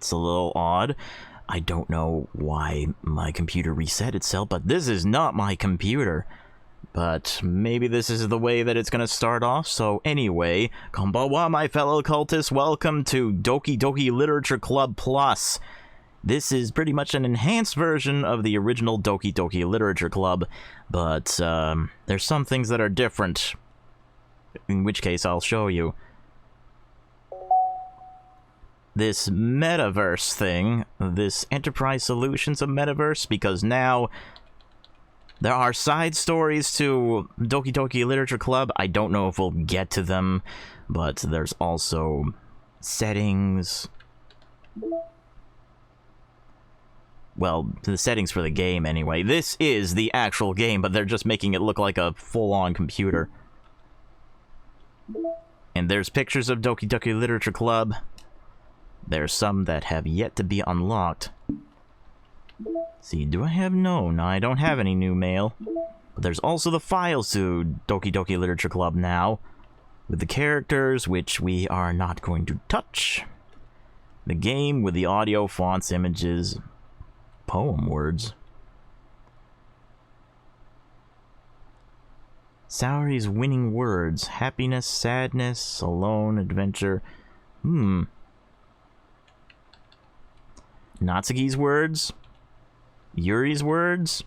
That's a little odd. I don't know why my computer reset itself, but this is not my computer. But maybe this is the way that it's gonna start off. So anyway, konbanwa, my fellow cultists. Welcome to Doki Doki Literature Club Plus. This is pretty much an enhanced version of the original Doki Doki Literature Club, but there's some things that are different. In which case, I'll show you. This metaverse thing, this Enterprise Solutions of Metaverse, because now there are side stories to Doki Doki Literature Club. I don't know if we'll get to them, but there's also settings. Well, the settings for the game anyway. This is the actual game, but they're just making it look like a full-on computer. And there's pictures of Doki Doki Literature Club. There's some that have yet to be unlocked. See, do I have... No, I don't have any new mail. But there's also the files to Doki Doki Literature Club now. With the characters, which we are not going to touch. The game with the audio, fonts, images, poem words. Saori's winning words. Happiness, sadness, alone, adventure. Natsuki's words. Yuri's words.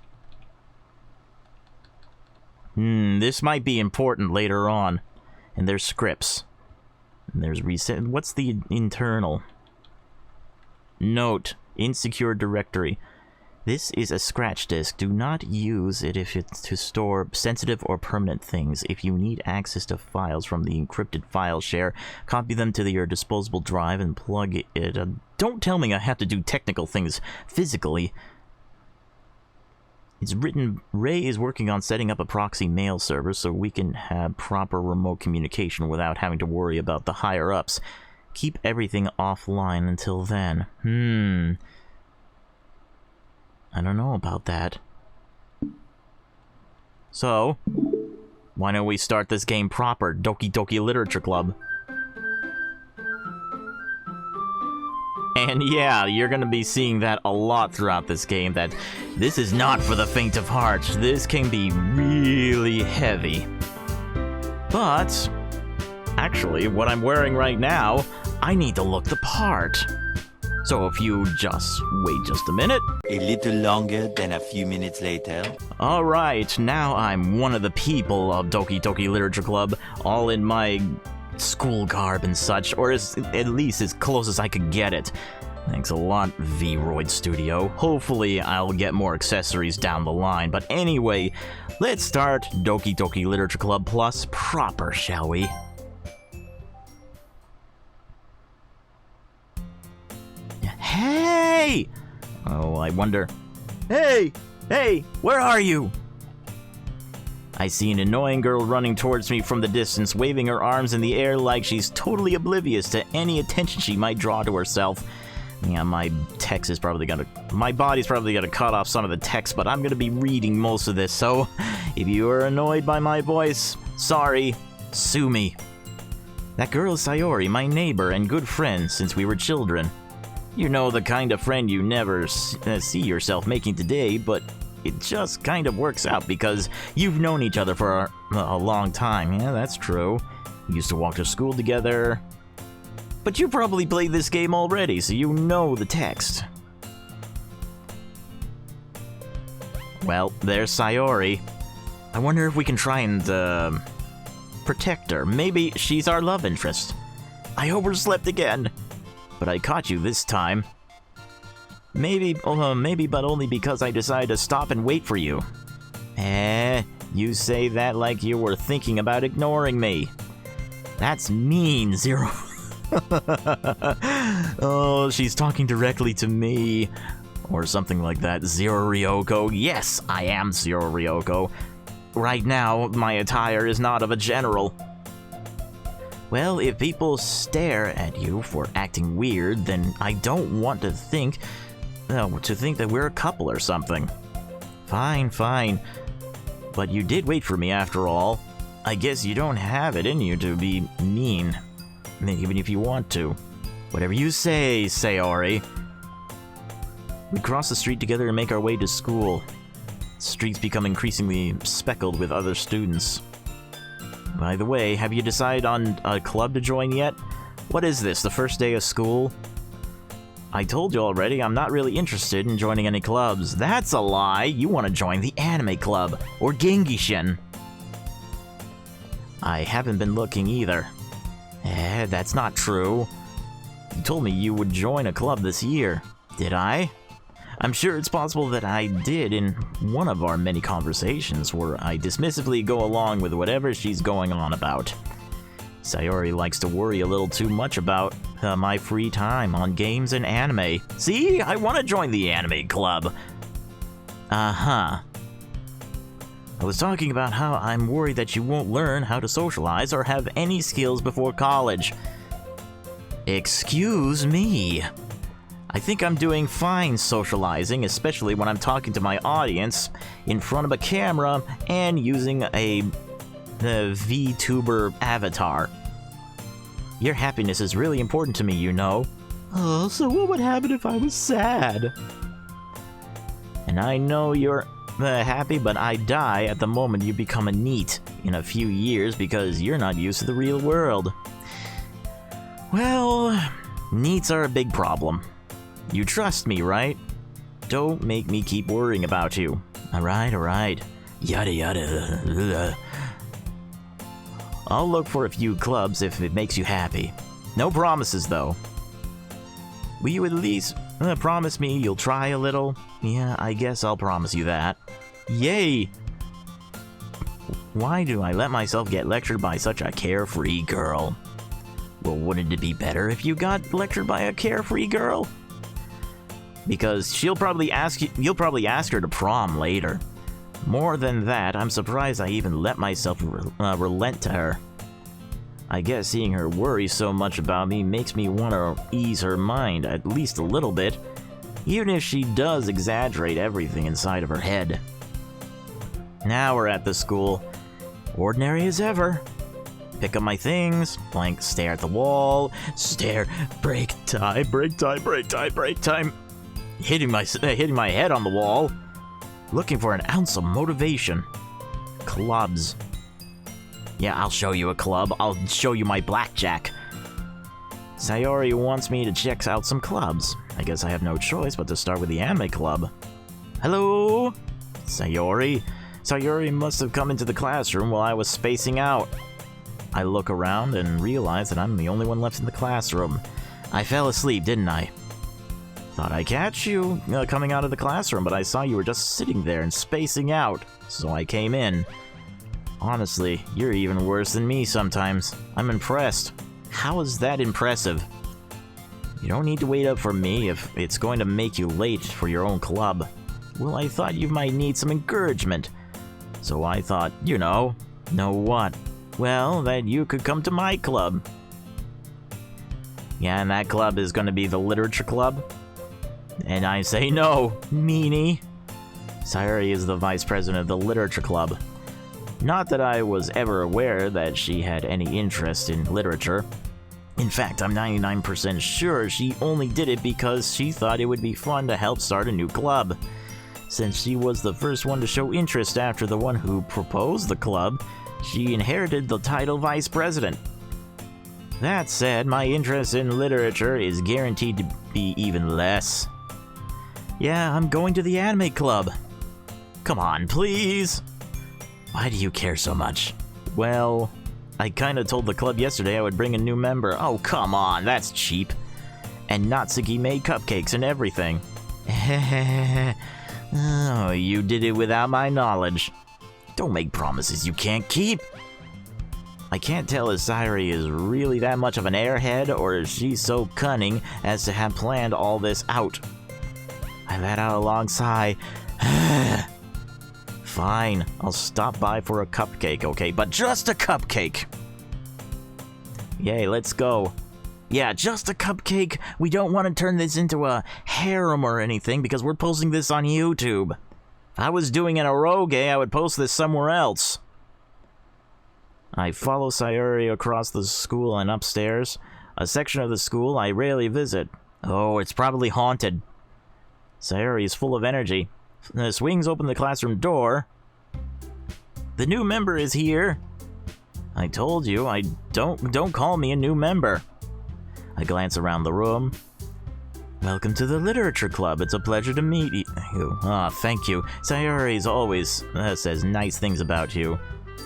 This might be important later on. And there's scripts. And there's reset. What's the internal? Note. Insecure directory. This is a scratch disk. Do not use it if it's to store sensitive or permanent things. If you need access to files from the encrypted file share, copy them to your disposable drive and plug it. Don't tell me I have to do technical things physically. It's written, Ray is working on setting up a proxy mail server so we can have proper remote communication without having to worry about the higher-ups. Keep everything offline until then. I don't know about that. So, why don't we start this game proper, Doki Doki Literature Club? And yeah, you're gonna be seeing that a lot throughout this game, that this is not for the faint of heart. This can be really heavy. But, actually, what I'm wearing right now, I need to look the part. So if you just wait just a minute. A little longer than a few minutes later. Alright, now I'm one of the people of Doki Doki Literature Club, all in my school garb and such, or at least as close as I could get it. Thanks a lot, V-Roid Studio. Hopefully I'll get more accessories down the line, but anyway, let's start Doki Doki Literature Club Plus proper, shall we? Hey! Oh, I wonder... Hey! Hey! Where are you? I see an annoying girl running towards me from the distance, waving her arms in the air like she's totally oblivious to any attention she might draw to herself. Yeah, my body's probably gonna cut off some of the text, but I'm gonna be reading most of this, so if you are annoyed by my voice, sorry, sue me. That girl is Sayori, my neighbor and good friend since we were children. You know, the kind of friend you never see yourself making today, but it just kind of works out because you've known each other for a long time. Yeah, that's true. We used to walk to school together. But you probably played this game already, so you know the text. Well, there's Sayori. I wonder if we can try and, protect her. Maybe she's our love interest. I overslept again. But I caught you this time. Maybe, but only because I decided to stop and wait for you. You say that like you were thinking about ignoring me. That's mean, Zero. Oh, she's talking directly to me. Or something like that. Zero Ryoko. Yes, I am Zero Ryoko. Right now, my attire is not of a general. Well, if people stare at you for acting weird, then I don't want to think that we're a couple or something. Fine, fine. But you did wait for me after all. I guess you don't have it in you to be mean, even if you want to. Whatever you say, Sayori. We cross the street together and make our way to school. The streets become increasingly speckled with other students. By the way, have you decided on a club to join yet? What is this, the first day of school? I told you already, I'm not really interested in joining any clubs. That's a lie! You want to join the anime club, or Gengishin. I haven't been looking either. That's not true. You told me you would join a club this year. Did I? I'm sure it's possible that I did in one of our many conversations where I dismissively go along with whatever she's going on about. Sayori likes to worry a little too much about my free time on games and anime. See? I want to join the anime club. Uh-huh. I was talking about how I'm worried that you won't learn how to socialize or have any skills before college. Excuse me. I think I'm doing fine socializing, especially when I'm talking to my audience in front of a camera and using the VTuber avatar. Your happiness is really important to me, you know. Oh, so what would happen if I was sad? And I know you're happy, but I die at the moment you become a NEET in a few years because you're not used to the real world. Well, NEETs are a big problem. You trust me, right? Don't make me keep worrying about you. Alright. Yada yada. I'll look for a few clubs if it makes you happy. No promises, though. Will you at least promise me you'll try a little? Yeah, I guess I'll promise you that. Yay! Why do I let myself get lectured by such a carefree girl? Well, wouldn't it be better if you got lectured by a carefree girl? Because you'll probably ask her to prom later. More than that, I'm surprised I even let myself relent to her. I guess seeing her worry so much about me makes me want to ease her mind at least a little bit, even if she does exaggerate everything inside of her head. Now we're at the school. Ordinary as ever. Pick up my things, blank stare at the wall, stare, break time. Hitting my head on the wall, looking for an ounce of motivation. Clubs. Yeah, I'll show you a club. I'll show you my blackjack. Sayori wants me to check out some clubs. I guess I have no choice but to start with the anime club. Hello? Sayori? Sayori must have come into the classroom while I was spacing out. I look around and realize that I'm the only one left in the classroom. I fell asleep, didn't I? Thought I'd catch you coming out of the classroom, but I saw you were just sitting there and spacing out, so I came in. Honestly, you're even worse than me sometimes. I'm impressed. How is that impressive? You don't need to wait up for me if it's going to make you late for your own club. Well, I thought you might need some encouragement. So I thought, know what? Well, that you could come to my club. Yeah, and that club is going to be the literature club? And I say no, meanie. Sayori is the vice president of the literature club. Not that I was ever aware that she had any interest in literature. In fact, I'm 99% sure she only did it because she thought it would be fun to help start a new club. Since she was the first one to show interest after the one who proposed the club, she inherited the title vice president. That said, my interest in literature is guaranteed to be even less. Yeah, I'm going to the anime club. Come on, please. Why do you care so much? Well, I kinda told the club yesterday I would bring a new member. Oh, come on, that's cheap. And Natsuki made cupcakes and everything. Oh, you did it without my knowledge. Don't make promises you can't keep. I can't tell if Sayori is really that much of an airhead or if she's so cunning as to have planned all this out. I let out a long sigh. Fine, I'll stop by for a cupcake, okay? But just a cupcake! Yay, let's go. Yeah, just a cupcake. We don't want to turn this into a harem or anything because we're posting this on YouTube. If I was doing an eroge, I would post this somewhere else. I follow Sayori across the school and upstairs. A section of the school I rarely visit. Oh, it's probably haunted. Sayori is full of energy. Swings open the classroom door. The new member is here. I told you, don't call me a new member. I glance around the room. Welcome to the literature club. It's a pleasure to meet you. Thank you. Sayori's always says nice things about you.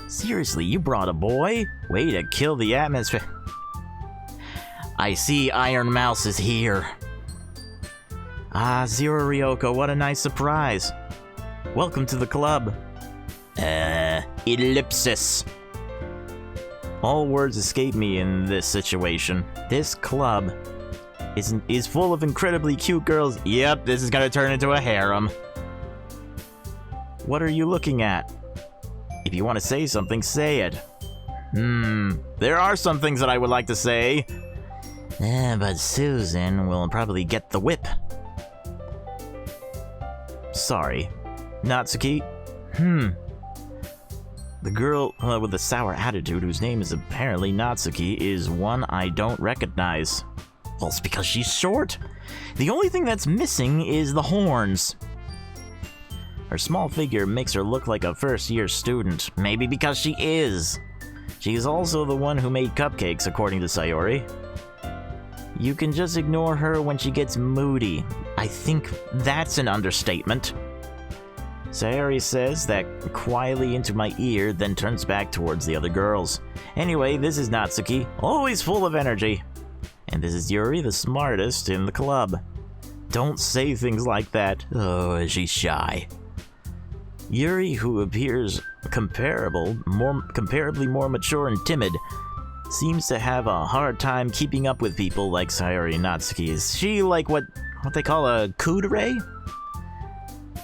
Seriously, you brought a boy? Way to kill the atmosphere. I see Iron Mouse is here. Ah, Zero Ryoko, what a nice surprise. Welcome to the club. Ellipsis. All words escape me in this situation. This club is full of incredibly cute girls. Yep, this is gonna turn into a harem. What are you looking at? If you want to say something, say it. There are some things that I would like to say. But Susan will probably get the whip. Sorry. Natsuki? The girl with the sour attitude, whose name is apparently Natsuki, is one I don't recognize. Well, it's because she's short. The only thing that's missing is the horns. Her small figure makes her look like a first-year student, maybe because she is. She is also the one who made cupcakes, according to Sayori. You can just ignore her when she gets moody. I think that's an understatement. Sayori says that quietly into my ear, then turns back towards the other girls. Anyway, this is Natsuki, always full of energy. And this is Yuri, the smartest in the club. Don't say things like that. Oh, she's shy. Yuri, who appears comparably more mature and timid, seems to have a hard time keeping up with people like Sayori and Natsuki. Is she like what they call a kudere?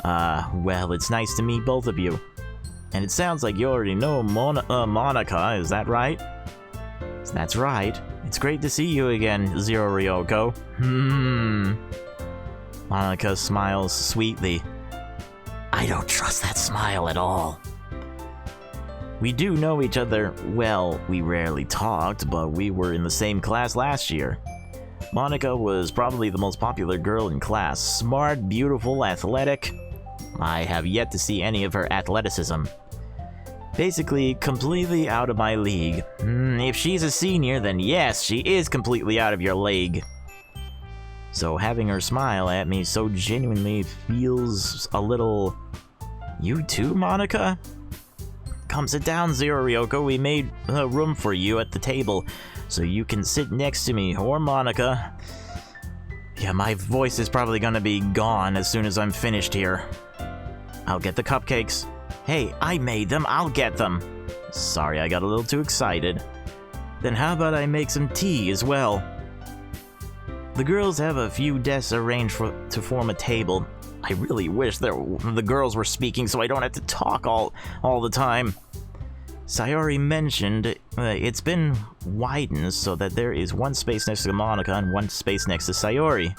Well, it's nice to meet both of you. And it sounds like you already know Monica, is that right? That's right. It's great to see you again, Zero Ryoko. Monica smiles sweetly. I don't trust that smile at all. We do know each other well. We rarely talked, but we were in the same class last year. Monica was probably the most popular girl in class. Smart, beautiful, athletic. I have yet to see any of her athleticism. Basically, completely out of my league. If she's a senior, then yes, she is completely out of your league. So having her smile at me so genuinely feels a little... You too, Monica? Come sit down, Zero Ryoko. We made room for you at the table, so you can sit next to me, or Monica. Yeah, my voice is probably gonna be gone as soon as I'm finished here. I'll get the cupcakes. Hey, I made them, I'll get them. Sorry, I got a little too excited. Then how about I make some tea as well? The girls have a few desks arranged to form a table. I really wish the girls were speaking so I don't have to talk all the time. Sayori mentioned it's been widened so that there is one space next to Monica and one space next to Sayori.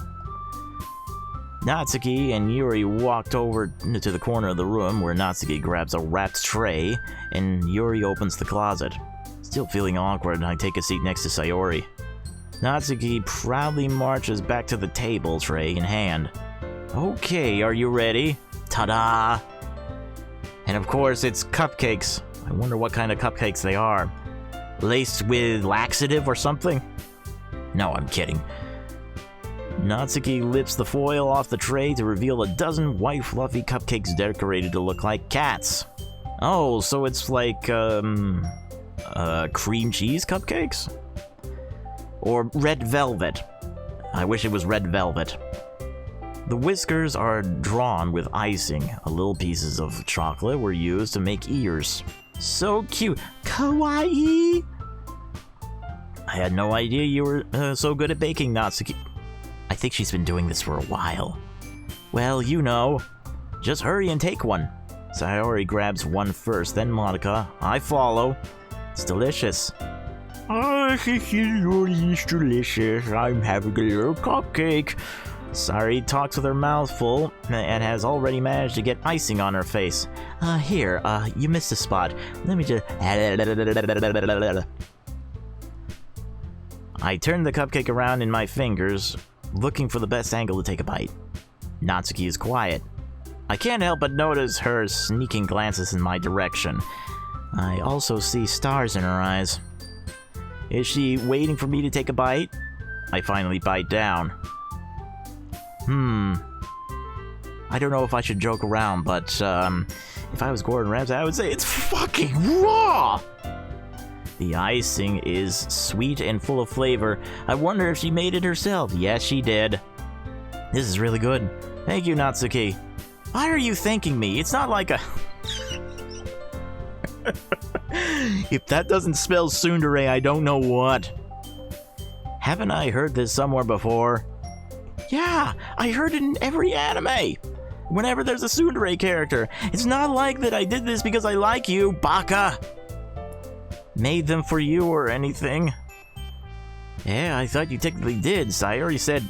Natsuki and Yuri walked over to the corner of the room where Natsuki grabs a wrapped tray and Yuri opens the closet. Still feeling awkward, I take a seat next to Sayori. Natsuki proudly marches back to the table, tray in hand. Okay, are you ready? Ta-da! And of course, it's cupcakes. I wonder what kind of cupcakes they are. Laced with laxative or something? No, I'm kidding. Natsuki lifts the foil off the tray to reveal a dozen white fluffy cupcakes decorated to look like cats. Oh, so it's like, cream cheese cupcakes? Or red velvet. I wish it was red velvet. The whiskers are drawn with icing. Little pieces of chocolate were used to make ears. So cute. Kawaii! I had no idea you were so good at baking, Natsuki. I think she's been doing this for a while. Well, you know. Just hurry and take one. Sayori grabs one first, then Monica. I follow. It's delicious. Oh, this is delicious. I'm having a little cupcake. Sayori talks with her mouth full and has already managed to get icing on her face. Here, you missed a spot. Let me just... I turn the cupcake around in my fingers, looking for the best angle to take a bite. Natsuki is quiet. I can't help but notice her sneaking glances in my direction. I also see stars in her eyes. Is she waiting for me to take a bite? I finally bite down. I don't know if I should joke around, but if I was Gordon Ramsay, I would say it's fucking raw! The icing is sweet and full of flavor. I wonder if she made it herself. Yes, she did. This is really good. Thank you, Natsuki. Why are you thanking me? It's not like a... If that doesn't spell tsundere, I don't know what. Haven't I heard this somewhere before? Yeah, I heard it in every anime. Whenever there's a tsundere character. It's not like that I did this because I like you, baka. Made them for you or anything. Yeah, I thought you technically did. Sayori said,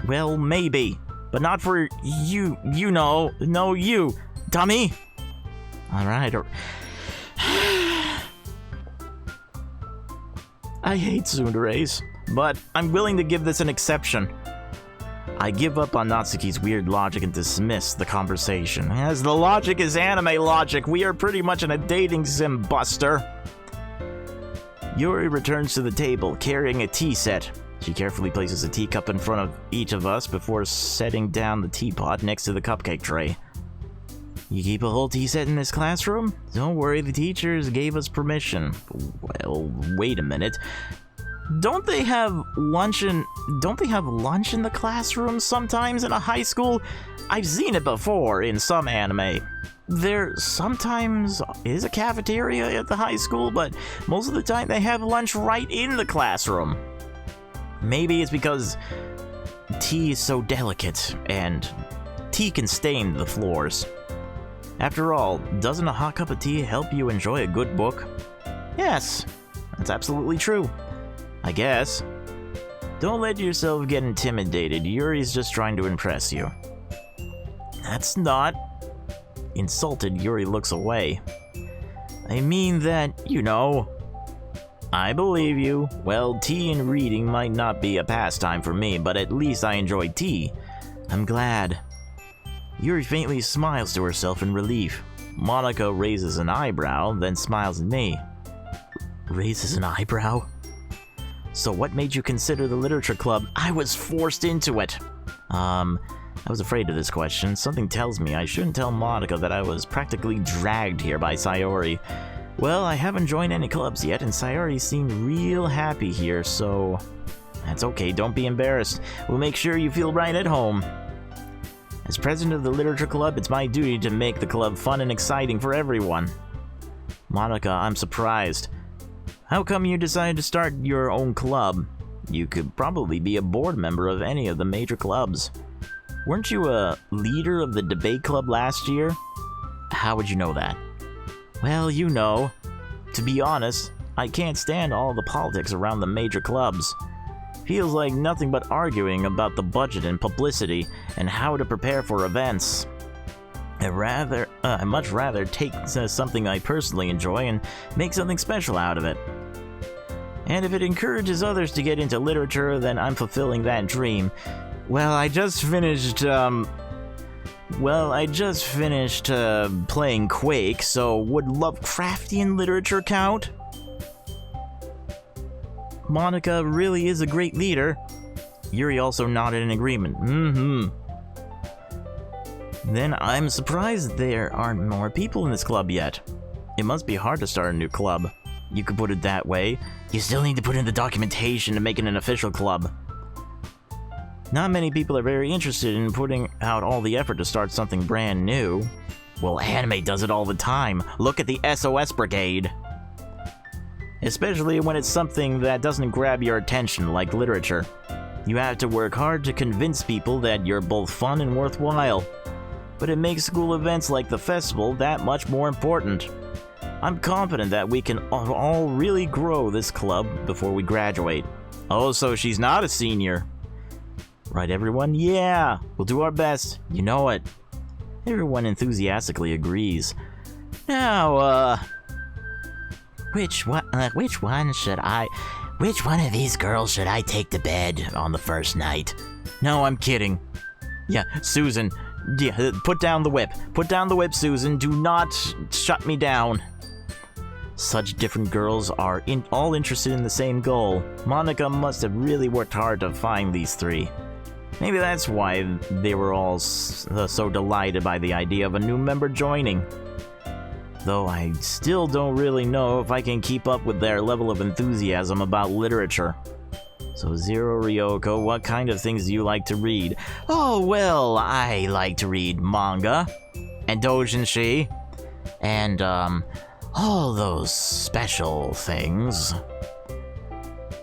well, maybe. But not for you, you know. No, you, dummy. Alright. I hate tsunderes, but I'm willing to give this an exception. I give up on Natsuki's weird logic and dismiss the conversation. As the logic is anime logic, we are pretty much in a dating sim, Buster. Yuri returns to the table, carrying a tea set. She carefully places a teacup in front of each of us before setting down the teapot next to the cupcake tray. You keep a whole tea set in this classroom? Don't worry, the teachers gave us permission. Well, wait a minute. Don't they have lunch in the classroom sometimes in a high school? I've seen it before in some anime. There sometimes is a cafeteria at the high school, but most of the time they have lunch right in the classroom. Maybe it's because tea is so delicate and tea can stain the floors. After all, doesn't a hot cup of tea help you enjoy a good book? Yes, that's absolutely true. I guess. Don't let yourself get intimidated. Yuri's just trying to impress you. That's not. Insulted, Yuri looks away. I mean that, you know. I believe you. Well, tea and reading might not be a pastime for me, but at least I enjoy tea. I'm glad. Yuri faintly smiles to herself in relief. Monica raises an eyebrow, then smiles at me. Raises an eyebrow? So what made you consider the literature club? I was forced into it. I was afraid of this question. Something tells me I shouldn't tell Monica that I was practically dragged here by Sayori. Well, I haven't joined any clubs yet, and Sayori seemed real happy here, so... That's okay, don't be embarrassed. We'll make sure you feel right at home. As president of the literature club, it's my duty to make the club fun and exciting for everyone. Monica, I'm surprised. How come you decided to start your own club? You could probably be a board member of any of the major clubs. Weren't you a leader of the debate club last year? How would you know that? Well, you know. To be honest, I can't stand all the politics around the major clubs. Feels like nothing but arguing about the budget and publicity and how to prepare for events. I'd much rather take something I personally enjoy and make something special out of it. And if it encourages others to get into literature, then I'm fulfilling that dream. Well, I just finished playing Quake, so would Lovecraftian literature count? Monica really is a great leader. Yuri also nodded in agreement. Then I'm surprised there aren't more people in this club yet. It must be hard to start a new club. You could put it that way. You still need to put in the documentation to make it an official club. Not many people are very interested in putting out all the effort to start something brand new. Well, anime does it all the time. Look at the SOS Brigade. Especially when it's something that doesn't grab your attention, like literature. You have to work hard to convince people that you're both fun and worthwhile. But it makes school events like the festival that much more important. I'm confident that we can all really grow this club before we graduate. Oh, so she's not a senior. Right, everyone? Yeah, we'll do our best. You know it. Everyone enthusiastically agrees. Now, which one should I... Which one of these girls should I take to bed on the first night? No, I'm kidding. Yeah, Susan. Yeah, put down the whip. Put down the whip, Susan. Do not shut me down. Such different girls are all interested in the same goal. Monica must have really worked hard to find these three. Maybe that's why they were all so delighted by the idea of a new member joining. Though I still don't really know if I can keep up with their level of enthusiasm about literature. So Zero Ryoko, what kind of things do you like to read? Oh, well, I like to read manga, and doujinshi, and, all those special things.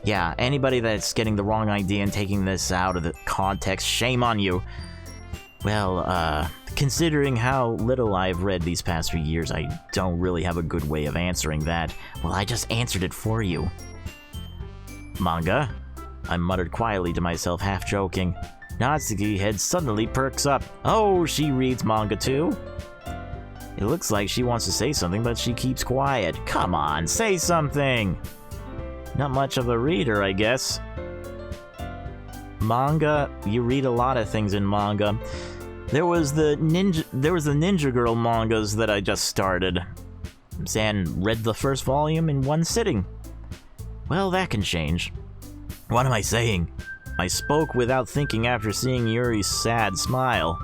Yeah, anybody that's getting the wrong idea and taking this out of the context, shame on you. Well, considering how little I've read these past few years, I don't really have a good way of answering that. Well, I just answered it for you. Manga? I muttered quietly to myself, half joking. Natsuki's head suddenly perks up. Oh, she reads manga too? It looks like she wants to say something, but she keeps quiet. Come on, say something! Not much of a reader, I guess. Manga? You read a lot of things in manga. There was the Ninja Girl mangas that I just started. and read the first volume in one sitting. Well, that can change. What am I saying? I spoke without thinking after seeing Yuri's sad smile.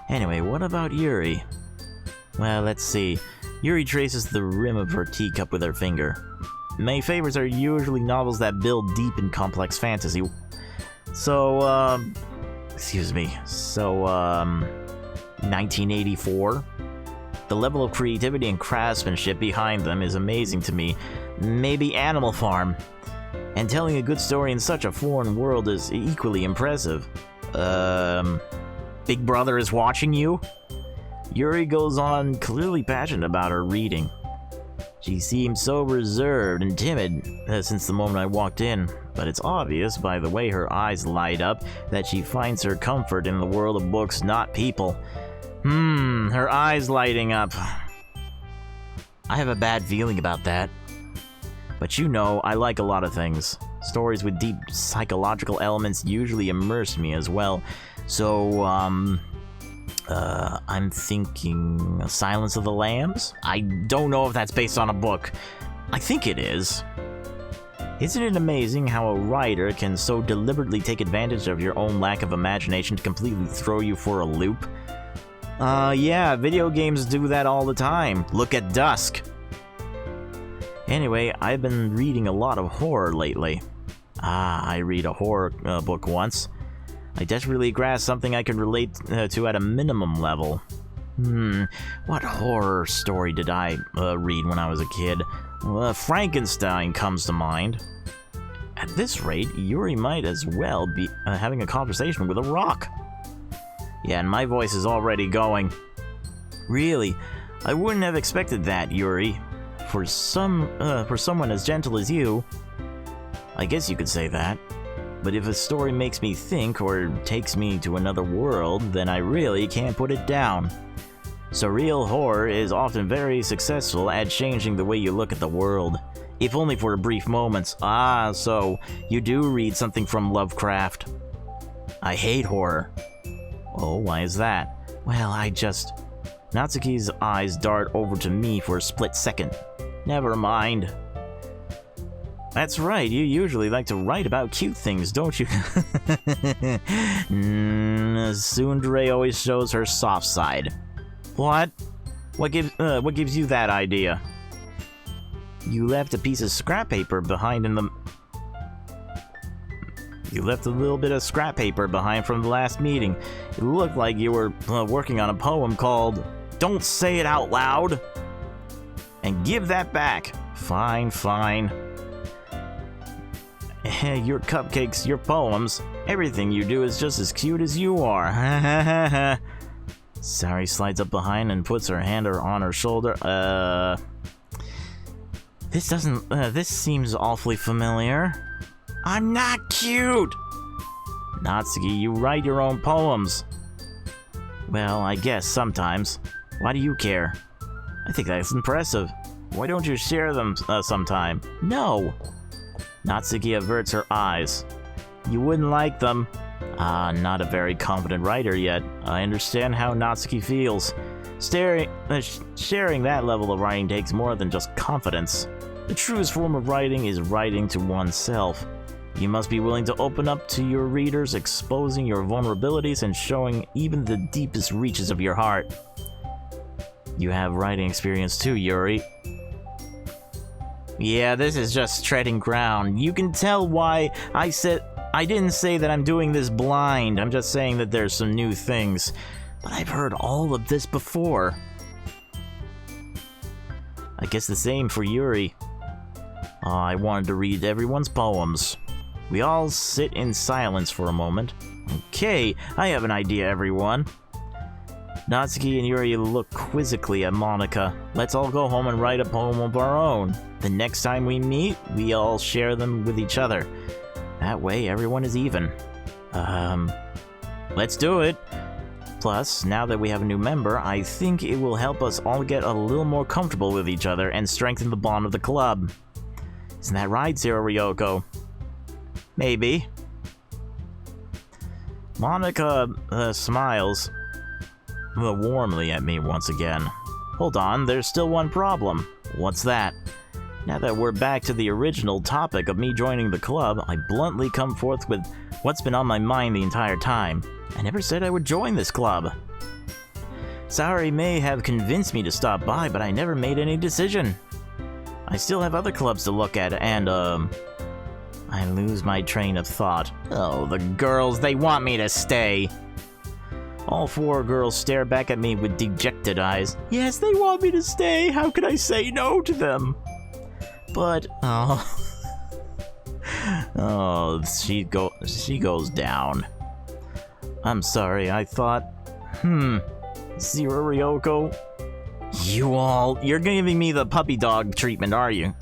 Anyway, what about Yuri? Well, let's see. Yuri traces the rim of her teacup with her finger. My favorites are usually novels that build deep and complex fantasy. So, excuse me. So, 1984? The level of creativity and craftsmanship behind them is amazing to me. Maybe Animal Farm. And telling a good story in such a foreign world is equally impressive. Big Brother is watching you? Yuri goes on, clearly passionate about her reading. She seems so reserved and timid since the moment I walked in, but it's obvious by the way her eyes light up that she finds her comfort in the world of books, not people. Her eyes lighting up. I have a bad feeling about that. But you know, I like a lot of things. Stories with deep psychological elements usually immerse me as well. So, I'm thinking Silence of the Lambs? I don't know if that's based on a book. I think it is. Isn't it amazing how a writer can so deliberately take advantage of your own lack of imagination to completely throw you for a loop? Yeah, video games do that all the time. Look at Dusk. Anyway, I've been reading a lot of horror lately. I read a horror book once. I desperately grasped something I could relate to at a minimum level. What horror story did I read when I was a kid? Frankenstein comes to mind. At this rate, Yuri might as well be having a conversation with a rock. Yeah, and my voice is already going. Really, I wouldn't have expected that, Yuri. For someone as gentle as you, I guess you could say that. But if a story makes me think or takes me to another world, then I really can't put it down. Surreal horror is often very successful at changing the way you look at the world, if only for brief moments. So you do read something from Lovecraft. I hate horror. Oh, why is that? Well, Natsuki's eyes dart over to me for a split second. Never mind. That's right, you usually like to write about cute things, don't you? Tsundere always shows her soft side. What? What gives you that idea? You left a piece of scrap paper behind in the... You left a little bit of scrap paper behind from the last meeting. It looked like you were working on a poem called Don't Say It Out Loud. And give that back. Fine, fine. Your cupcakes, your poems, everything you do is just as cute as you are. Sari slides up behind and puts her hand on her shoulder. This seems awfully familiar. I'm not cute! Natsuki, you write your own poems. Well, I guess sometimes. Why do you care? I think that's impressive. Why don't you share them sometime? No! Natsuki averts her eyes. You wouldn't like them. Not a very confident writer yet. I understand how Natsuki feels. Sharing that level of writing takes more than just confidence. The truest form of writing is writing to oneself. You must be willing to open up to your readers, exposing your vulnerabilities and showing even the deepest reaches of your heart. You have writing experience too, Yuri. Yeah, this is just treading ground. You can tell why I didn't say that I'm doing this blind. I'm just saying that there's some new things. But I've heard all of this before. I guess the same for Yuri. I wanted to read everyone's poems. We all sit in silence for a moment. Okay, I have an idea, everyone. Natsuki and Yuri look quizzically at Monika. Let's all go home and write a poem of our own. The next time we meet, we all share them with each other. That way, everyone is even. Let's do it. Plus, now that we have a new member, I think it will help us all get a little more comfortable with each other and strengthen the bond of the club. Isn't that right, Zero Ryoko? Maybe. Monika smiles warmly at me once again. Hold on, there's still one problem. What's that? Now that we're back to the original topic of me joining the club, I bluntly come forth with what's been on my mind the entire time. I never said I would join this club. Saori may have convinced me to stop by, but I never made any decision. I still have other clubs to look at, and, I lose my train of thought. Oh, the girls, they want me to stay. All four girls stare back at me with dejected eyes. Yes, they want me to stay. How could I say no to them? But, she goes down. I'm sorry, I thought, Zero Ryoko, you're giving me the puppy dog treatment, are you?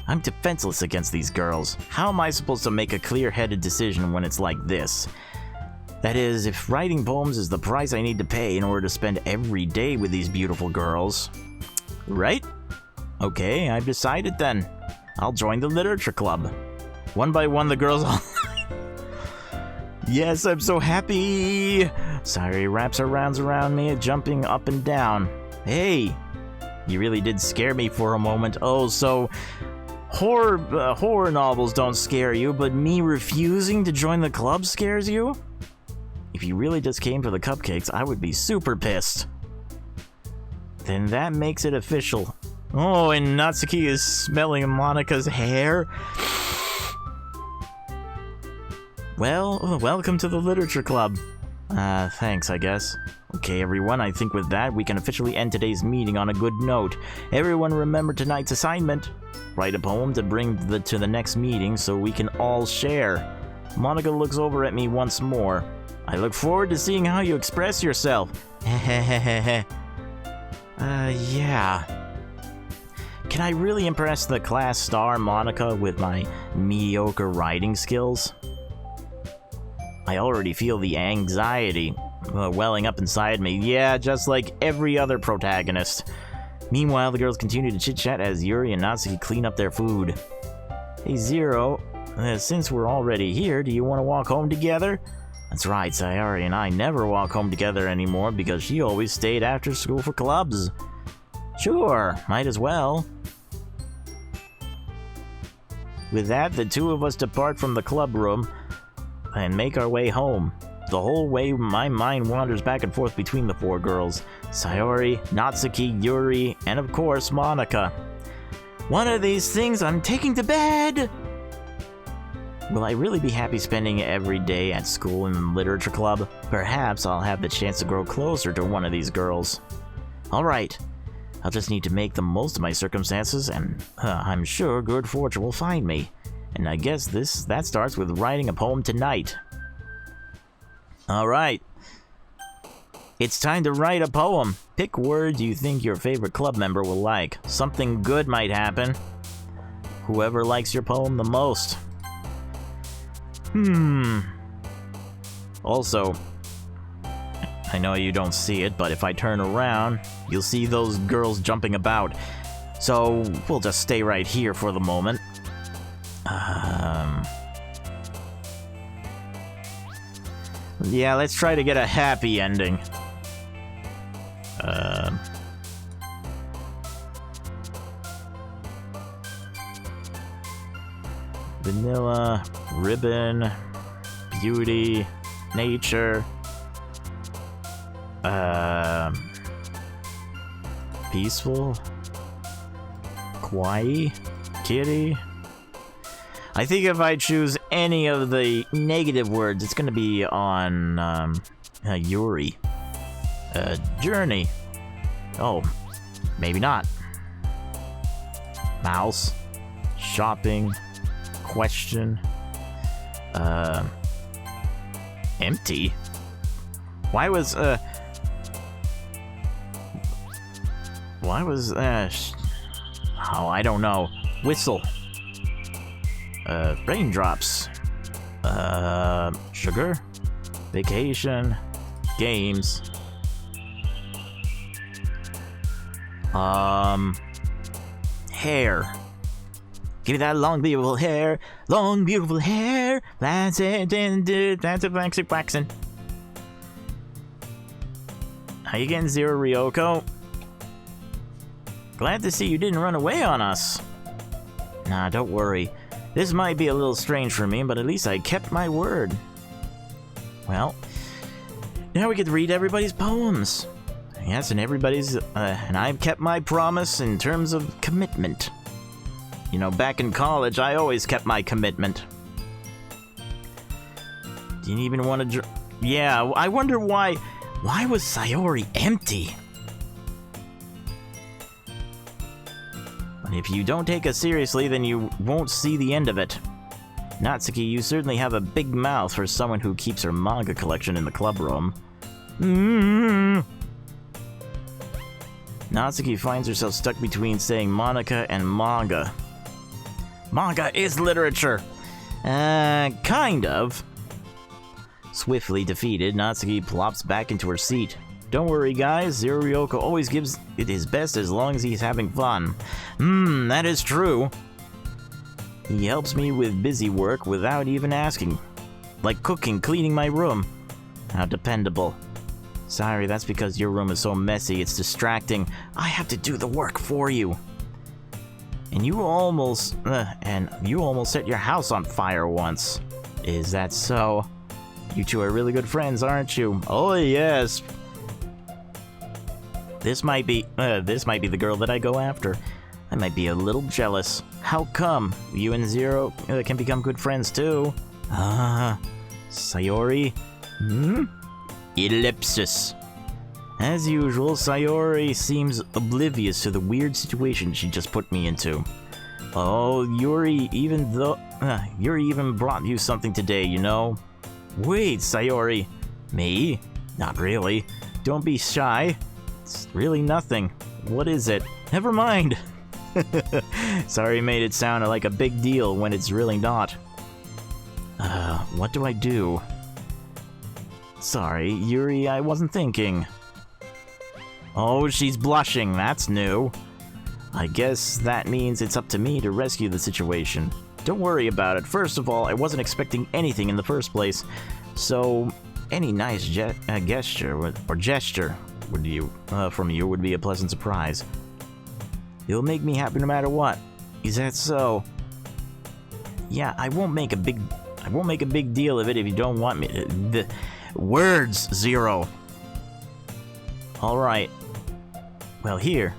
I'm defenseless against these girls. How am I supposed to make a clear-headed decision when it's like this? That is, if writing poems is the price I need to pay in order to spend every day with these beautiful girls. Right? Okay, I've decided then. I'll join the literature club. One by one, the girls all... Yes, I'm so happy! Saori wraps her arms around me, jumping up and down. Hey! You really did scare me for a moment. Oh, so... Horror novels don't scare you, but me refusing to join the club scares you? If you really just came for the cupcakes, I would be super pissed. Then that makes it official. Oh, and Natsuki is smelling Monika's hair. Well, welcome to the literature club. Thanks, I guess. Okay, everyone, I think with that, we can officially end today's meeting on a good note. Everyone remember tonight's assignment. Write a poem to bring to the next meeting so we can all share. Monika looks over at me once more. I look forward to seeing how you express yourself. Yeah. Can I really impress the class star Monika with my mediocre writing skills? I already feel the anxiety welling up inside me. Yeah, just like every other protagonist. Meanwhile, the girls continue to chit-chat as Yuri and Natsuki clean up their food. Hey, Zero, since we're already here, do you want to walk home together? That's right, Saori and I never walk home together anymore because she always stayed after school for clubs. Sure, might as well. With that, the two of us depart from the club room and make our way home. The whole way, my mind wanders back and forth between the four girls. Saori, Natsuki, Yuri, and of course, Monika. One of these things I'm taking to bed! Will I really be happy spending every day at school in the literature club? Perhaps I'll have the chance to grow closer to one of these girls. Alright, I'll just need to make the most of my circumstances, and I'm sure good fortune will find me. And I guess that starts with writing a poem tonight. Alright. It's time to write a poem. Pick words you think your favorite club member will like. Something good might happen. Whoever likes your poem the most. Also, I know you don't see it, but if I turn around, you'll see those girls jumping about. So, we'll just stay right here for the moment. Yeah, let's try to get a happy ending. Vanilla, ribbon, beauty, nature, peaceful, kawaii, kitty. I think if I choose any of the negative words, it's gonna be on, Yuri. Journey. Oh, maybe not. Mouse. Shopping. Question. Empty? Why was, oh, I don't know. Whistle. Raindrops. Sugar. Vacation. Games. Hair. Give me that long, beautiful hair. Long, beautiful hair. That's it. That's it. Waxing. How you getting, Zero Ryoko? Glad to see you didn't run away on us. Nah, don't worry. This might be a little strange for me, but at least I kept my word. Well, now we get to read everybody's poems. Yes, and everybody's, and I've kept my promise in terms of commitment. You know, back in college, I always kept my commitment. Didn't even want to yeah, I wonder why was Sayori empty? But if you don't take us seriously, then you won't see the end of it. Natsuki, you certainly have a big mouth for someone who keeps her manga collection in the club room. Natsuki finds herself stuck between saying Monica and manga. Manga is literature! Kind of. Swiftly defeated, Natsuki plops back into her seat. Don't worry, guys. Zero Ryoko always gives it his best as long as he's having fun. That is true. He helps me with busy work without even asking. Like cooking, cleaning my room. How dependable. Sorry, that's because your room is so messy, it's distracting. I have to do the work for you. And you almost set your house on fire once. Is that so? You two are really good friends, aren't you? Oh yes. This might be the girl that I go after. I might be a little jealous. How come? You and Zero can become good friends too. Sayori? Ellipsis. As usual, Sayori seems oblivious to the weird situation she just put me into. Oh, Yuri even brought you something today, you know? Wait, Sayori. Me? Not really. Don't be shy. It's really nothing. What is it? Never mind. Sorry, made it sound like a big deal when it's really not. What do I do? Sorry, Yuri, I wasn't thinking. Oh, she's blushing. That's new. I guess that means it's up to me to rescue the situation. Don't worry about it. First of all, I wasn't expecting anything in the first place, so any nice gesture from you would be a pleasant surprise. It'll make me happy no matter what. Is that so? Yeah, I won't make a big deal of it if you don't want me to. The words, Zero. All right. Well, here.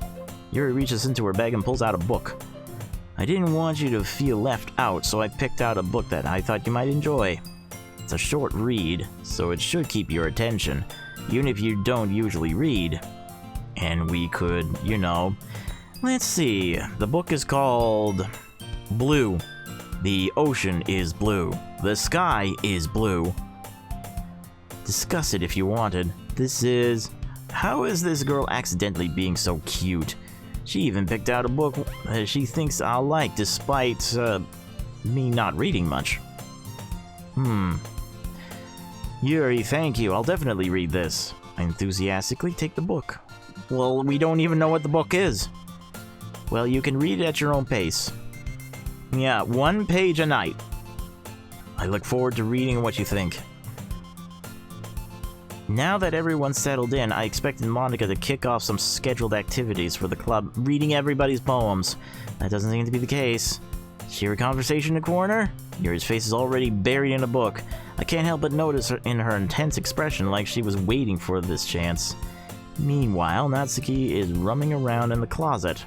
Yuri reaches into her bag and pulls out a book. I didn't want you to feel left out, so I picked out a book that I thought you might enjoy. It's a short read, so it should keep your attention, even if you don't usually read. And we could, you know... Let's see. The book is called... Blue. The ocean is blue. The sky is blue. Discuss it if you wanted. This is... How is this girl accidentally being so cute? She even picked out a book she thinks I'll like, despite, me not reading much. Yuri, thank you. I'll definitely read this. I enthusiastically take the book. Well, we don't even know what the book is. Well, you can read it at your own pace. Yeah, 1 page a night. I look forward to reading what you think. Now that everyone's settled in, I expected Monica to kick off some scheduled activities for the club, reading everybody's poems. That doesn't seem to be the case. Cheery conversation in the corner? Yuri's face is already buried in a book. I can't help but notice in her intense expression like she was waiting for this chance. Meanwhile, Natsuki is roaming around in the closet.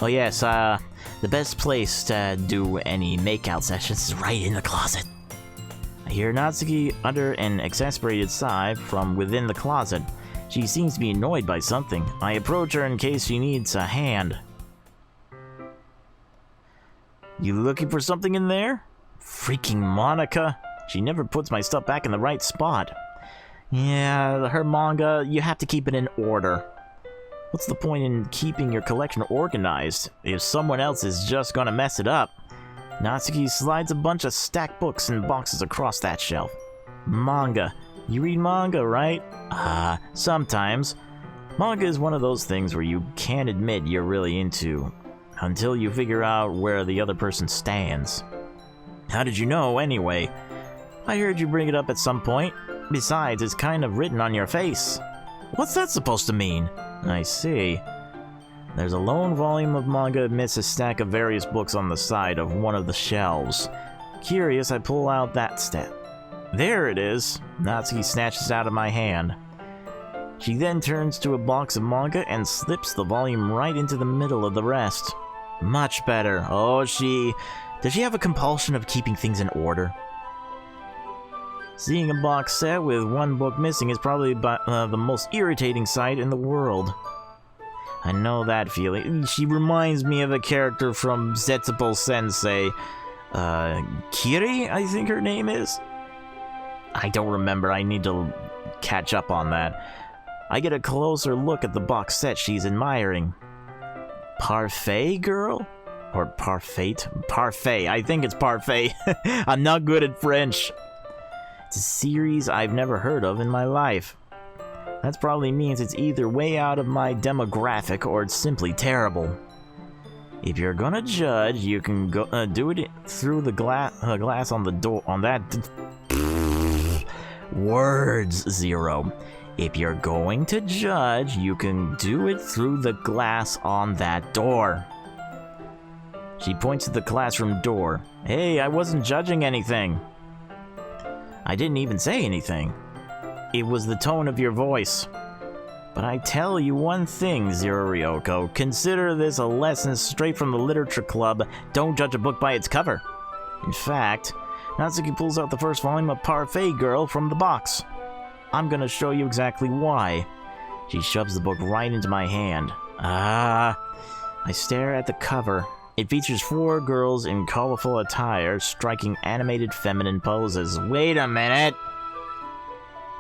Oh yes, the best place to do any makeout sessions is right in the closet. I hear Natsuki utter an exasperated sigh from within the closet. She seems to be annoyed by something. I approach her in case she needs a hand. You looking for something in there? Freaking Monica. She never puts my stuff back in the right spot. Yeah, her manga, you have to keep it in order. What's the point in keeping your collection organized if someone else is just gonna mess it up? Natsuki slides a bunch of stacked books and boxes across that shelf. Manga. You read manga, right? Sometimes. Manga is one of those things where you can't admit you're really into until you figure out where the other person stands. How did you know, anyway? I heard you bring it up at some point. Besides, it's kind of written on your face. What's that supposed to mean? I see. There's a lone volume of manga amidst a stack of various books on the side of one of the shelves. Curious, I pull out that step. There it is. Natsuki snatches it out of my hand. She then turns to a box of manga and slips the volume right into the middle of the rest. Much better. Oh, does she have a compulsion of keeping things in order? Seeing a box set with one book missing is probably the most irritating sight in the world. I know that feeling. She reminds me of a character from Zetsubo Sensei. Kiri, I think her name is? I don't remember. I need to catch up on that. I get a closer look at the box set she's admiring. Parfait Girl? Or Parfait? Parfait. I think it's Parfait. I'm not good at French. It's a series I've never heard of in my life. That probably means it's either way out of my demographic or it's simply terrible. If you're gonna judge, you can go do it through the glass on the door on that words, Zero. If you're going to judge, you can do it through the glass on that door. She points to the classroom door. Hey, I wasn't judging anything. I didn't even say anything. It was the tone of your voice. But I tell you one thing, Zero Ryoko. Consider this a lesson straight from the literature club. Don't judge a book by its cover. In fact, Natsuki pulls out the first volume of Parfait Girl from the box. I'm gonna show you exactly why. She shoves the book right into my hand. I stare at the cover. It features 4 girls in colorful attire striking animated feminine poses. Wait a minute!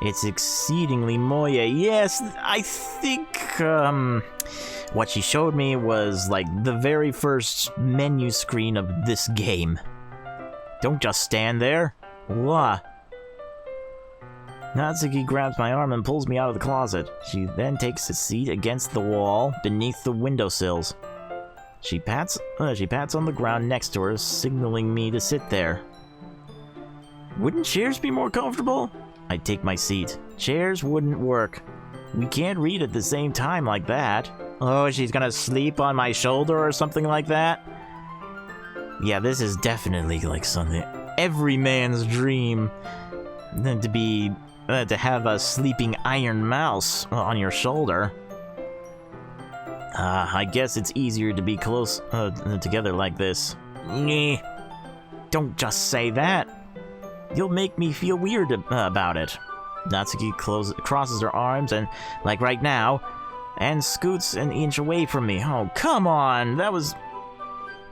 It's exceedingly moye. Yes, I think, what she showed me was like the very first menu screen of this game. Don't just stand there. What? Natsuki grabs my arm and pulls me out of the closet. She then takes a seat against the wall beneath the windowsills. She pats on the ground next to her, signaling me to sit there. Wouldn't chairs be more comfortable? I take my seat. Chairs wouldn't work. We can't read at the same time like that. Oh, she's gonna sleep on my shoulder or something like that? Yeah, this is definitely like something every man's dream. To have a sleeping iron mouse on your shoulder. I guess it's easier to be close together like this. Don't just say that. You'll make me feel weird about it. Natsuki crosses her arms and, like right now, and scoots an inch away from me. Oh, come on! That was...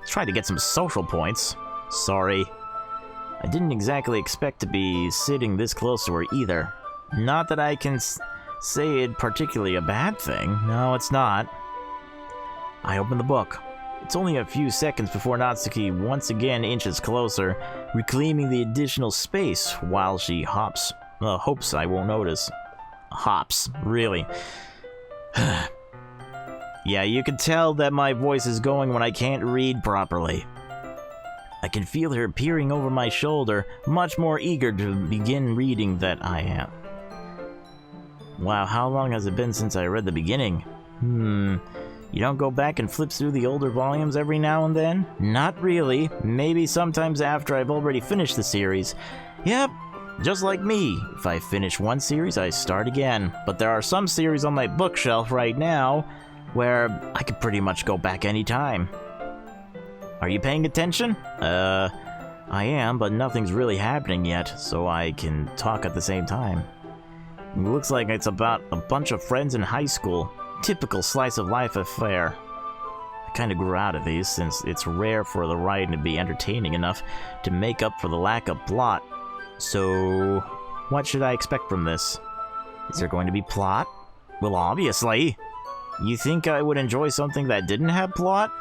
Try to get some social points. Sorry. I didn't exactly expect to be sitting this close to her either. Not that I can say it particularly a bad thing. No, it's not. I open the book. It's only a few seconds before Natsuki once again inches closer, reclaiming the additional space while she hopes I won't notice. Hops, really. Yeah, you can tell that my voice is going when I can't read properly. I can feel her peering over my shoulder, much more eager to begin reading than I am. Wow, how long has it been since I read the beginning? You don't go back and flip through the older volumes every now and then? Not really. Maybe sometimes after I've already finished the series. Yep, just like me. If I finish one series, I start again. But there are some series on my bookshelf right now where I could pretty much go back anytime. Are you paying attention? I am, but nothing's really happening yet, so I can talk at the same time. It looks like it's about a bunch of friends in high school. Typical slice of life affair. I kinda grew out of these since it's rare for the writing to be entertaining enough to make up for the lack of plot. So, what should I expect from this? Is there going to be plot? Well, obviously. You think I would enjoy something that didn't have plot?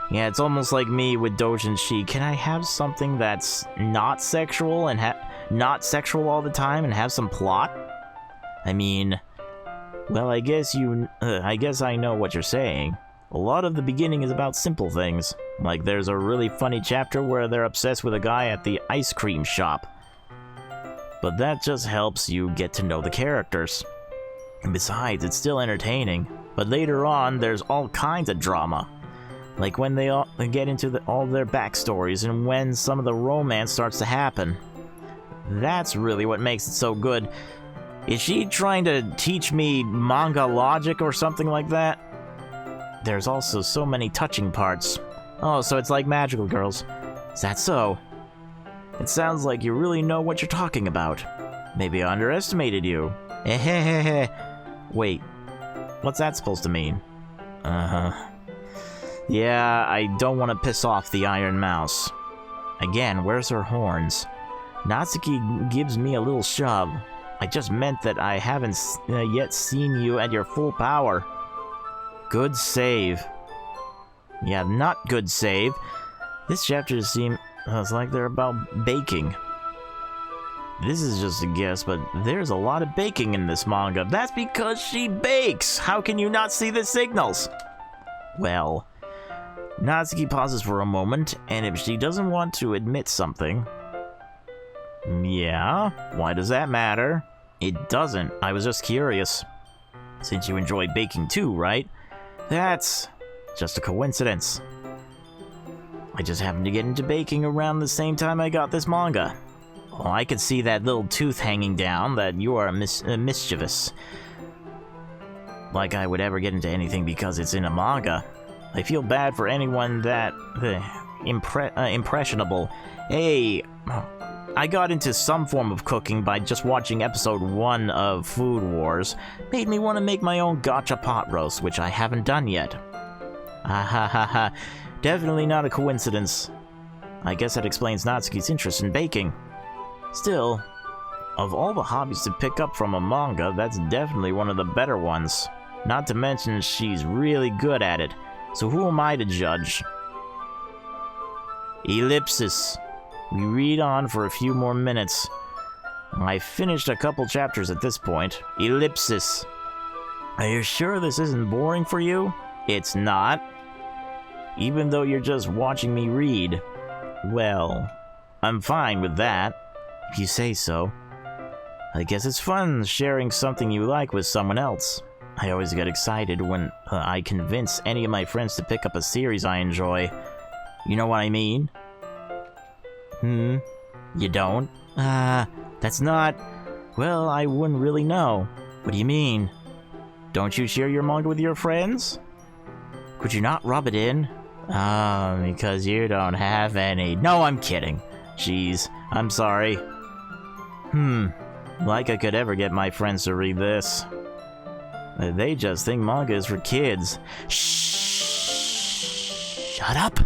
Yeah, it's almost like me with Dojinshi. Can I have something that's not sexual and not sexual all the time and have some plot? I mean, well, I guess I know what you're saying. A lot of the beginning is about simple things. Like there's a really funny chapter where they're obsessed with a guy at the ice cream shop. But that just helps you get to know the characters. And besides, it's still entertaining. But later on, there's all kinds of drama. Like when they all get into all their backstories and when some of the romance starts to happen. That's really what makes it so good. Is she trying to teach me manga logic or something like that? There's also so many touching parts. Oh, so it's like Magical Girls. Is that so? It sounds like you really know what you're talking about. Maybe I underestimated you. Wait, what's that supposed to mean? Yeah, I don't want to piss off the Iron Mouse. Again, where's her horns? Natsuki gives me a little shove. I just meant that I haven't yet seen you at your full power. Good save. Yeah, not good save. This chapter seems like they're about baking. This is just a guess, but there's a lot of baking in this manga. That's because she bakes! How can you not see the signals? Well, Natsuki pauses for a moment, and if she doesn't want to admit something... Yeah? Why does that matter? It doesn't. I was just curious. Since you enjoy baking too, right? That's just a coincidence. I just happened to get into baking around the same time I got this manga. Oh, I could see that little tooth hanging down, that you are mischievous. Like I would ever get into anything because it's in a manga. I feel bad for anyone that... impressionable. Hey... I got into some form of cooking by just watching episode 1 of Food Wars. Made me want to make my own gacha pot roast, which I haven't done yet. Definitely not a coincidence. I guess that explains Natsuki's interest in baking. Still, of all the hobbies to pick up from a manga, that's definitely one of the better ones. Not to mention she's really good at it. So who am I to judge? Ellipsis. We read on for a few more minutes. I finished a couple chapters at this point. Ellipsis. Are you sure this isn't boring for you? It's not. Even though you're just watching me read. Well, I'm fine with that, if you say so. I guess it's fun sharing something you like with someone else. I always get excited when I convince any of my friends to pick up a series I enjoy. You know what I mean? You don't? That's not... Well, I wouldn't really know. What do you mean? Don't you share your manga with your friends? Could you not rub it in? Because you don't have any. No, I'm kidding. Jeez, I'm sorry. Like I could ever get my friends to read this. They just think manga is for kids. Shh! Shut up!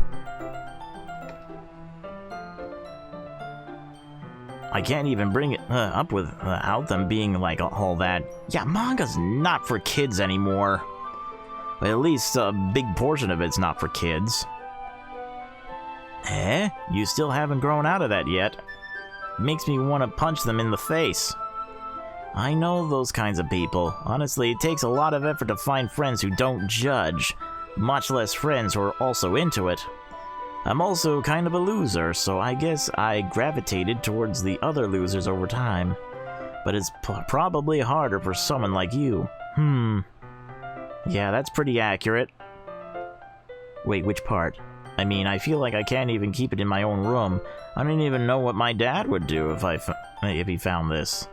I can't even bring it up without them being like all that. Yeah, manga's not for kids anymore. But at least a big portion of it's not for kids. You still haven't grown out of that yet. Makes me want to punch them in the face. I know those kinds of people. Honestly, it takes a lot of effort to find friends who don't judge, much less friends who are also into it. I'm also kind of a loser, so I guess I gravitated towards the other losers over time. But it's probably harder for someone like you. Yeah, that's pretty accurate. Wait, which part? I mean, I feel like I can't even keep it in my own room. I don't even know what my dad would do if he found this.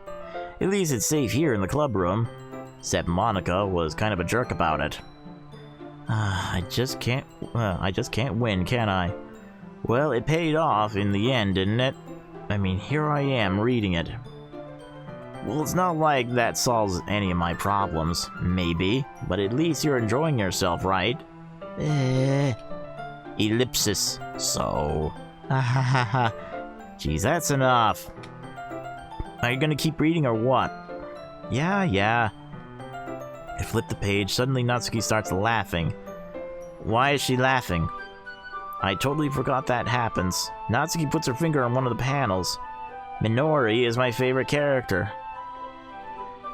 At least it's safe here in the club room. Except Monica was kind of a jerk about it. I just can't win, can I? Well, it paid off in the end, didn't it? I mean, here I am reading it. Well, it's not like that solves any of my problems. Maybe, but at least you're enjoying yourself, right? Ellipsis. So. Geez, that's enough. Are you gonna keep reading or what? Yeah. I flip the page. Suddenly Natsuki starts laughing. Why is she laughing? I totally forgot that happens. Natsuki puts her finger on one of the panels. Minori is my favorite character.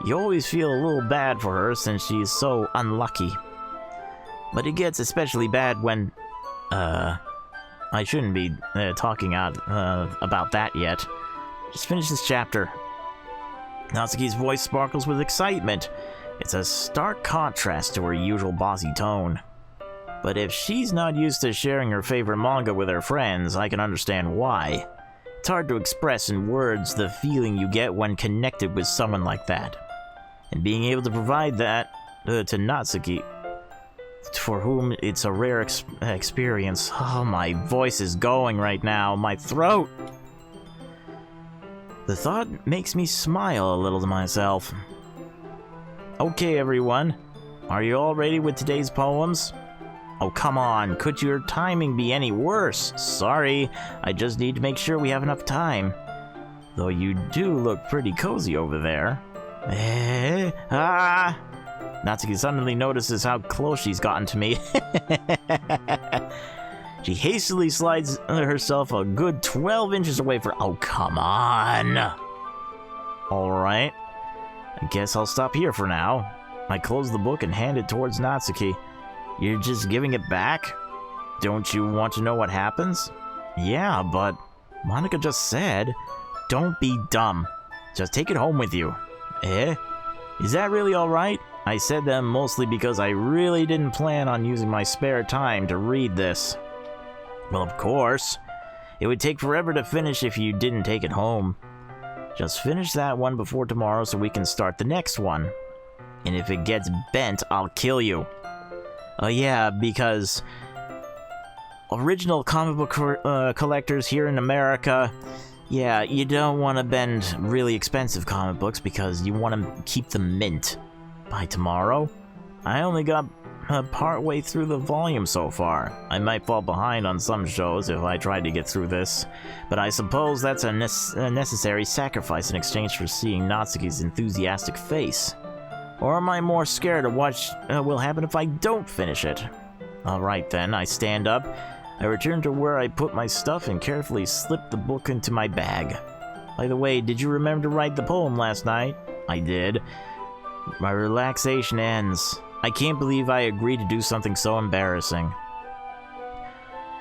You always feel a little bad for her since she's so unlucky. But it gets especially bad when... I shouldn't be talking out about that yet. Just finish this chapter. Natsuki's voice sparkles with excitement. It's a stark contrast to her usual bossy tone. But if she's not used to sharing her favorite manga with her friends, I can understand why. It's hard to express in words the feeling you get when connected with someone like that. And being able to provide that to Natsuki, for whom it's a rare experience. Oh, my voice is going right now. My throat! The thought makes me smile a little to myself. Okay, everyone. Are you all ready with today's poems? Oh, come on. Could your timing be any worse? Sorry. I just need to make sure we have enough time. Though you do look pretty cozy over there. Natsuki suddenly notices how close she's gotten to me. She hastily slides herself a good 12 inches away from... Oh, come on! Alright. I guess I'll stop here for now. I close the book and hand it towards Natsuki. You're just giving it back? Don't you want to know what happens? Yeah, but... Monica just said... Don't be dumb. Just take it home with you. Is that really alright? I said that mostly because I really didn't plan on using my spare time to read this. Well, of course. It would take forever to finish if you didn't take it home. Just finish that one before tomorrow so we can start the next one. And if it gets bent, I'll kill you. Oh yeah, because... original comic book collectors here in America... Yeah, you don't want to bend really expensive comic books because you want to keep them mint. By tomorrow? I only got part way through the volume so far. I might fall behind on some shows if I tried to get through this, but I suppose that's a necessary sacrifice in exchange for seeing Natsuki's enthusiastic face. Or am I more scared of what will happen if I don't finish it? Alright then, I stand up. I return to where I put my stuff and carefully slip the book into my bag. By the way, did you remember to write the poem last night? I did. My relaxation ends. I can't believe I agreed to do something so embarrassing.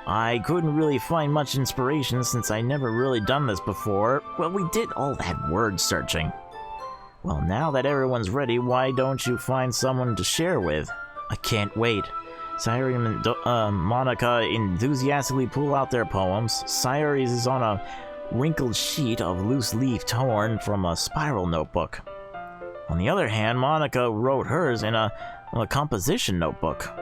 I couldn't really find much inspiration since I never really done this before. Well, we did all that word searching. Well, now that everyone's ready, why don't you find someone to share with? I can't wait. Sayori and Monica enthusiastically pull out their poems. Sayori's is on a wrinkled sheet of loose leaf torn from a spiral notebook. On the other hand, Monica wrote hers in a composition notebook.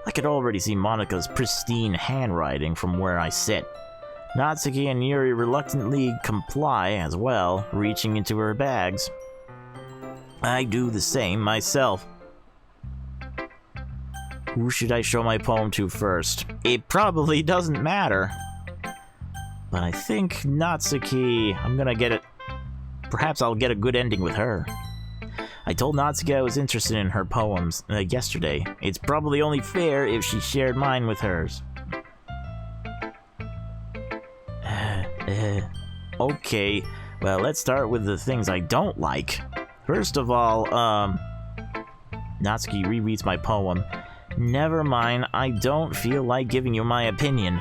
I could already see Monica's pristine handwriting from where I sit. Natsuki and Yuri reluctantly comply as well, reaching into her bags. I do the same myself. Who should I show my poem to first? It probably doesn't matter. But I think Natsuki... I'm gonna get it... Perhaps I'll get a good ending with her. I told Natsuki I was interested in her poems yesterday. It's probably only fair if she shared mine with hers. Okay, Well, let's start with the things I don't like. First of all, Natsuki rereads my poem. Never mind, I don't feel like giving you my opinion.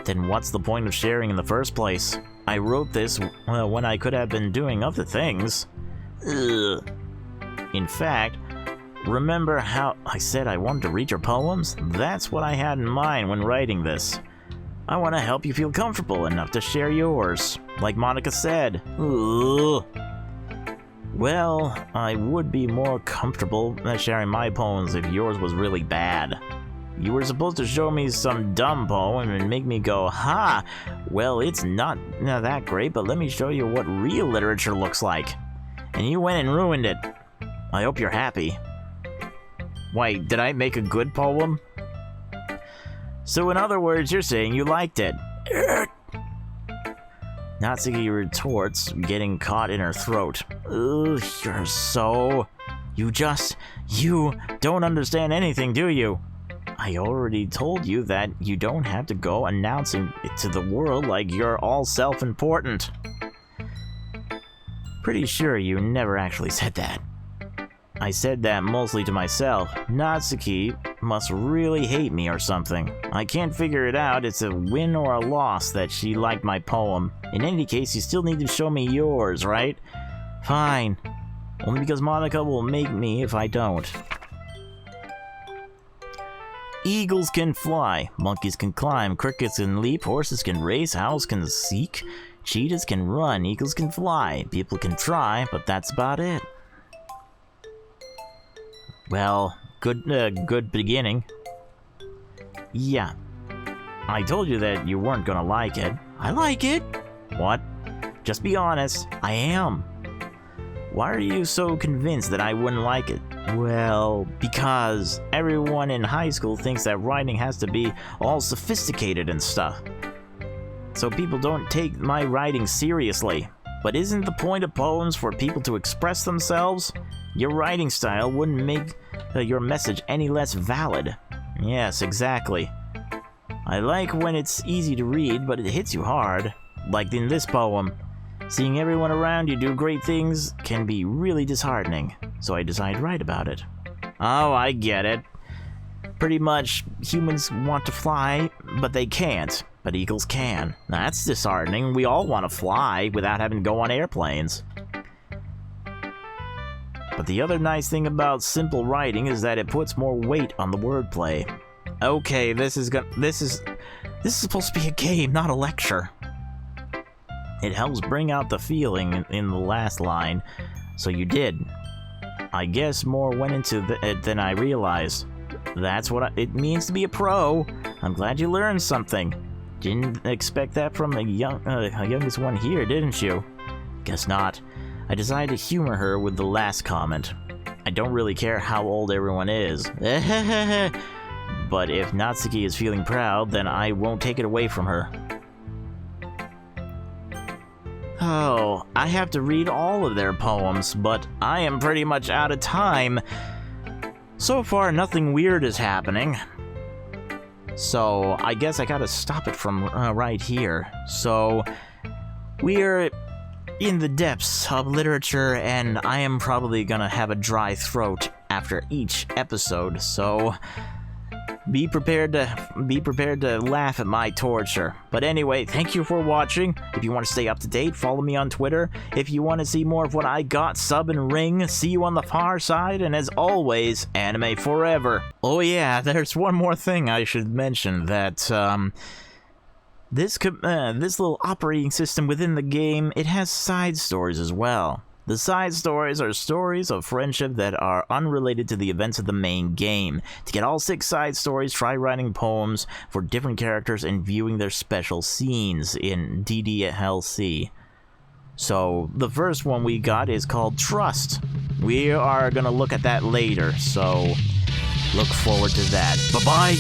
Then what's the point of sharing in the first place? I wrote this when I could have been doing other things. Ugh. In fact, remember how I said I wanted to read your poems? That's what I had in mind when writing this. I want to help you feel comfortable enough to share yours, like Monica said. Ugh. Well, I would be more comfortable sharing my poems if yours was really bad. You were supposed to show me some dumb poem and make me go, ha! Well, it's not that great, but let me show you what real literature looks like. And you went and ruined it. I hope you're happy. Wait, did I make a good poem? So in other words, you're saying you liked it. Natsuki retorts, getting caught in her throat. Ugh, you're so... You don't understand anything, do you? I already told you that you don't have to go announcing it to the world like you're all self-important. Pretty sure you never actually said that. I said that mostly to myself. Natsuki must really hate me or something. I can't figure it out. It's a win or a loss that she liked my poem. In any case, you still need to show me yours, right? Fine. Only because Monica will make me if I don't. Eagles can fly, monkeys can climb, crickets can leap, horses can race, owls can seek, cheetahs can run, eagles can fly, people can try, but that's about it. Well, good beginning. Yeah. I told you that you weren't gonna like it. I like it. What? Just be honest. I am. Why are you so convinced that I wouldn't like it? Well, because everyone in high school thinks that writing has to be all sophisticated and stuff. So people don't take my writing seriously. But isn't the point of poems for people to express themselves? Your writing style wouldn't make your message any less valid. Yes, exactly. I like when it's easy to read, but it hits you hard. Like in this poem. Seeing everyone around you do great things can be really disheartening. So I decided to write about it. Oh, I get it. Pretty much, humans want to fly, but they can't. But eagles can. That's disheartening. We all want to fly without having to go on airplanes. But the other nice thing about simple writing is that it puts more weight on the wordplay. Okay, this is supposed to be a game, not a lecture. It helps bring out the feeling in the last line, so you did. I guess more went into it than I realized. That's what it means to be a pro. I'm glad you learned something. Didn't expect that from a youngest one here, didn't you? Guess not. I decided to humor her with the last comment. I don't really care how old everyone is. But if Natsuki is feeling proud, then I won't take it away from her. Oh, I have to read all of their poems, but I am pretty much out of time. So far, nothing weird is happening. So, I guess I gotta stop it from right here. So, we're in the depths of literature, and I am probably gonna have a dry throat after each episode, so be prepared to laugh at my torture. But anyway, thank you for watching. If you want to stay up to date, follow me on Twitter. If you want to see more of what I got, sub and ring. See you on the far side, and as always, anime forever. Oh yeah, there's one more thing I should mention, that this little operating system within the game, it has side stories as well. The side stories are stories of friendship that are unrelated to the events of the main game. To get all 6 side stories, try writing poems for different characters and viewing their special scenes in DDLC. So, the first one we got is called Trust. We are gonna look at that later, so look forward to that. Bye-bye!